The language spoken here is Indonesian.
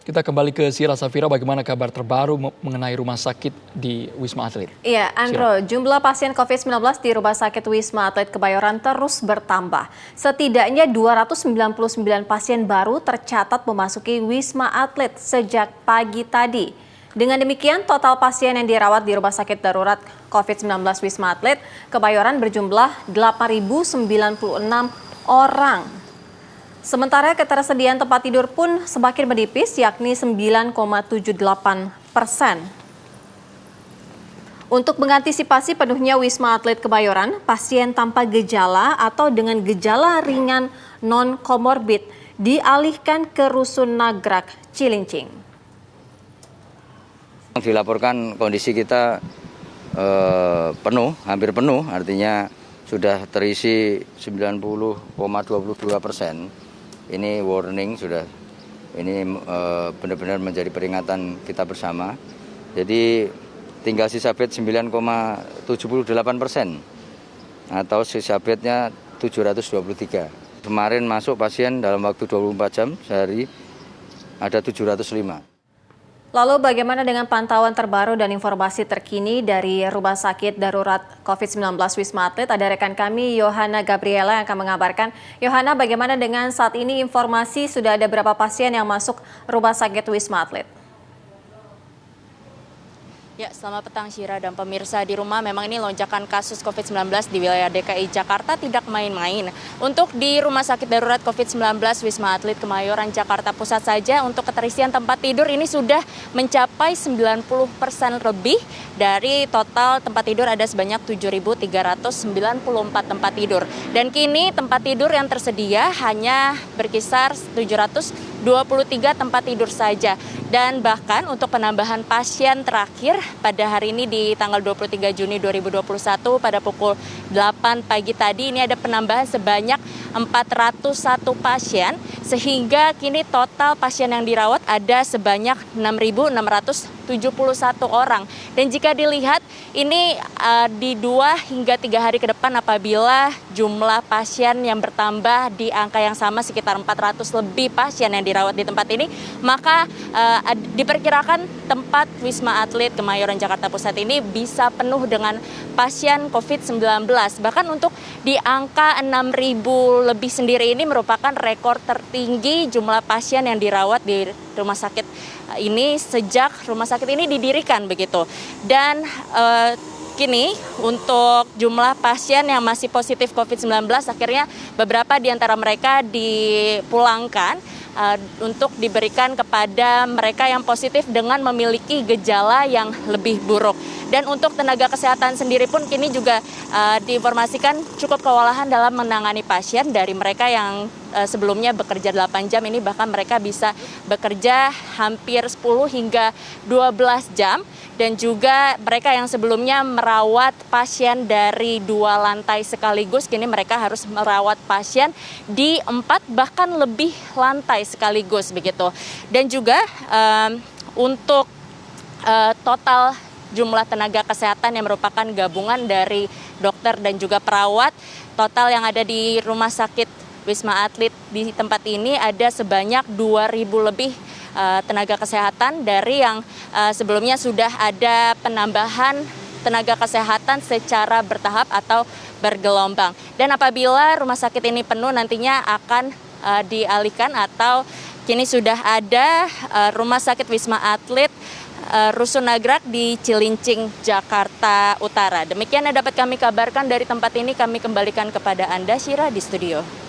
Kita kembali ke Sira Safira, bagaimana kabar terbaru mengenai rumah sakit di Wisma Atlet? Iya, Andro, jumlah pasien COVID-19 di Rumah Sakit Wisma Atlet Kebayoran terus bertambah. Setidaknya 299 pasien baru tercatat memasuki Wisma Atlet sejak pagi tadi. Dengan demikian, total pasien yang dirawat di Rumah Sakit Darurat COVID-19 Wisma Atlet Kebayoran berjumlah 8.096 orang. Sementara ketersediaan tempat tidur pun semakin menipis, yakni 9,78%. Untuk mengantisipasi penuhnya Wisma Atlet Kebayoran, pasien tanpa gejala atau dengan gejala ringan non-komorbid dialihkan ke Rusun Nagrak, Cilincing. Dilaporkan kondisi kita penuh, hampir penuh, artinya sudah terisi 90,22%. Ini warning sudah, ini benar-benar menjadi peringatan kita bersama. Jadi tinggal sisa bed 9,78% atau sisa bednya 723. Kemarin masuk pasien dalam waktu 24 jam sehari ada 705. Lalu bagaimana dengan pantauan terbaru dan informasi terkini dari Rumah Sakit Darurat COVID-19 Wisma Atlet? Ada rekan kami, Yohana Gabriela, yang akan mengabarkan. Yohana, bagaimana dengan saat ini informasi sudah ada berapa pasien yang masuk Rumah Sakit Wisma Atlet? Ya, selamat petang Syira dan pemirsa di rumah. Memang ini lonjakan kasus COVID-19 di wilayah DKI Jakarta tidak main-main. Untuk di Rumah Sakit Darurat COVID-19 Wisma Atlet Kemayoran Jakarta Pusat saja, untuk keterisian tempat tidur ini sudah mencapai 90% lebih dari total tempat tidur. Ada sebanyak 7.394 tempat tidur. Dan kini tempat tidur yang tersedia hanya berkisar 723 tempat tidur saja. Dan bahkan untuk penambahan pasien terakhir pada hari ini di tanggal 23 Juni 2021 pada pukul 8 pagi tadi, ini ada penambahan sebanyak 401 pasien, sehingga kini total pasien yang dirawat ada sebanyak 6.671 orang. Dan jika dilihat ini di 2 hingga 3 hari ke depan, apabila jumlah pasien yang bertambah di angka yang sama sekitar 400 lebih pasien yang dirawat di tempat ini, maka diperkirakan tempat Wisma Atlet Kemayoran Jakarta Pusat ini bisa penuh dengan pasien COVID-19. Bahkan untuk di angka 6.000 lebih sendiri ini merupakan rekor tertinggi jumlah pasien yang dirawat di rumah sakit ini sejak rumah sakit ini didirikan begitu. Dan kini untuk jumlah pasien yang masih positif COVID-19, akhirnya beberapa di antara mereka dipulangkan untuk diberikan kepada mereka yang positif dengan memiliki gejala yang lebih buruk. Dan untuk tenaga kesehatan sendiri pun kini juga diinformasikan cukup kewalahan dalam menangani pasien. Dari mereka yang sebelumnya bekerja 8 jam, ini bahkan mereka bisa bekerja hampir 10 hingga 12 jam. Dan juga mereka yang sebelumnya merawat pasien dari 2 lantai sekaligus, kini mereka harus merawat pasien di 4 bahkan lebih lantai sekaligus begitu. Dan juga untuk total jumlah tenaga kesehatan yang merupakan gabungan dari dokter dan juga perawat, total yang ada di Rumah Sakit Wisma Atlet di tempat ini ada sebanyak 2.000 lebih tenaga kesehatan dari yang sebelumnya sudah ada penambahan tenaga kesehatan secara bertahap atau bergelombang. Dan apabila rumah sakit ini penuh, nantinya akan dialihkan atau kini sudah ada Rumah Sakit Wisma Atlet Rusun Nagrak di Cilincing, Jakarta Utara. Demikian yang dapat kami kabarkan dari tempat ini, kami kembalikan kepada Anda, Syira, di studio.